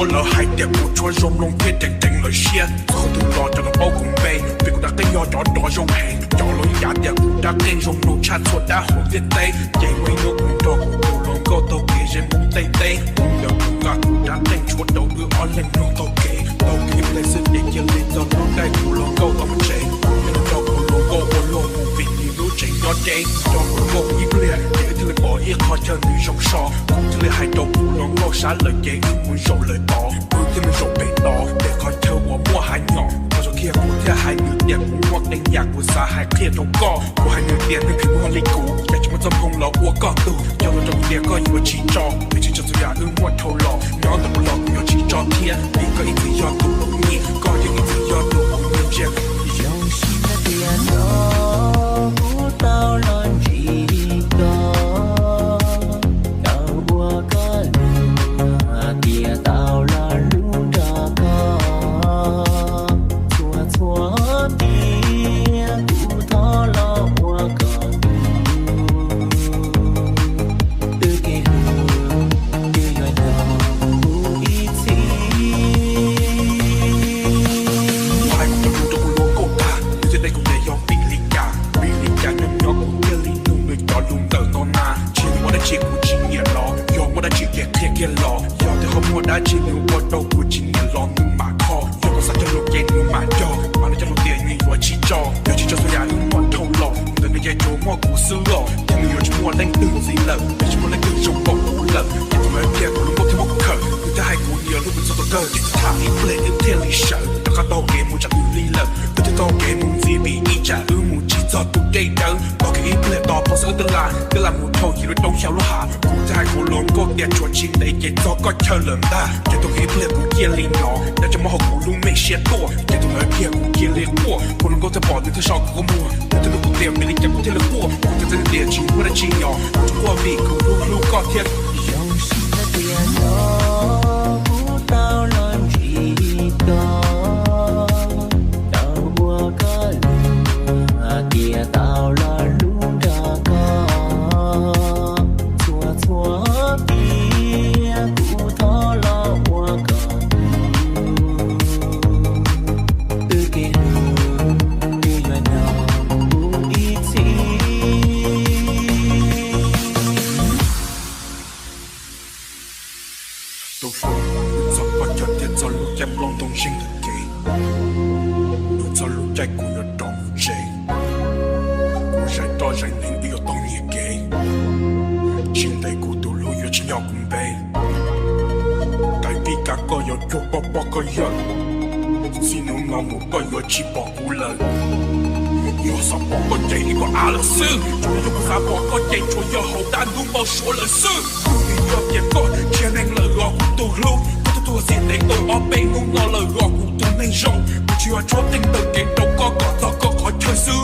chúa lỡ hai đẹp của chúa rong long kia đèn đèn lời xia không từ lo cho nó bao cùng bê vì cũng đã cái do đó đó rong hàng cho lối giá đẹp cũng đã khen rong nô chat chúa đã hồn việt tây chạy mấy nước cũng đồ cũng lòng có tàu kề trên mông tây tây cũng được cũng gạt cũng đã khen chúa đầu đưa on lên nô tàu kề lấy sự để chia lên cho nó đây cũng lòng câu tàu chạy nhưng đâu cũng lòng câu cũng lòng vì nhiều lối chạy nó chạy cho cũng lòng ít liền để thứ lại bỏ ít khó cho người rong so cũng thứ lại hai đầu cũng lòng ngô xá lời chạy ư muốn rộng lời bỏ ư thứ mình rộng bể to để khỏi thơ của mua hai nhỏ cho kia cũng theo hai người tiền cũng hoặc đánh nhạc của xa hai kia trong co của hai người tiền nên khi mua lịch cũ để cho một tâm hồng lọ của có tù cho nó trong tiền có nhiều chỉ cho vì chỉ cho tôi ư mua thâu lọ nhỏ tập lọ nhỏ chỉ cho thiên vì có ít thứ do tụ bỗng nhiên có những ít thứ do tụ bỗng nhiên chết dòng xin là tiền đó của tao lon chỉ có tao bùa có lừa tia tao là lúc đó có chua chua tia của thọ lo bùa có từ cái hướng từ ngoài đầu của ít gì chỉ của chính nghĩa lo, do mua đã chỉ kẹt kia lo, do thì không mua đã chỉ nếu mua đâu của chính nghĩa lo nhưng mà kho, do có sao cho lục dây nhưng mà cho, mà nó cho lục tiền như vừa chỉ cho, do chỉ cho số nhà nhưng mua thâu lo, từ ngày dây chỗ mua của xưa lo, thì người chỉ mua đánh từ gì lợn, để chỉ mua đánh từ trong bóng của lợn, thì tụi mình kia của lúc mua thì mua khờ, người ta hay của nhiều lúc mình sao tôi cơ, chỉ thả ít lệ ít thiên lý sợ, tất cả tàu game muốn chặt từ ly lợn, tôi thấy tàu game muốn gì bị ý trả ư muốn chỉ cho tụi đây đâu, có cái ít lệ to bao giờ tương là một thầu chỉ đối đông theo lúc hạ, cụ thể của lồng có tiền chuột chín đấy cái cho có chơi lớn ta, cái tôi nghĩ lệ của kia liền nhỏ, để cho mà học của luôn mấy xe tua, cái tôi nói kia của kia liền tua, của lồng có thể bỏ từ thứ sau của mua, để tôi được tiền mình chẳng có thể là tua, của tôi tiền chỉ của đã chỉ nhỏ, chúng qua vì của luôn có thiệt. dòng xin là tiền đó của tao lon chỉ có tao bùa có lừa tia tao là lúc đó có chua chua tia của thọ lo bùa có từ cái hướng từ ngoài đầu của ít gì tôi phụ do có cho tiền do lúc em long thông sinh thật kỳ lúc do lúc chạy của nó đóng chế của giải to giải nên yêu tông nghĩa kế trên tay của tôi lối yêu chỉ nhau cùng bê tại vì cả có yêu cho bỏ có yêu xin nó ngao một có yêu chỉ bỏ cú lời yêu sao bỏ có chạy đi có á là sư chúng yêu có sao bỏ có chạy cho yêu hậu đàn đúng bao số lời sư yêu tiền có trên anh lời gọi của tôi luôn tôi diện để tôi ở bên ngủ ngơ lời gọi của tôi nên rộng chưa cho tình tự kiện đâu có khỏi chơi xưa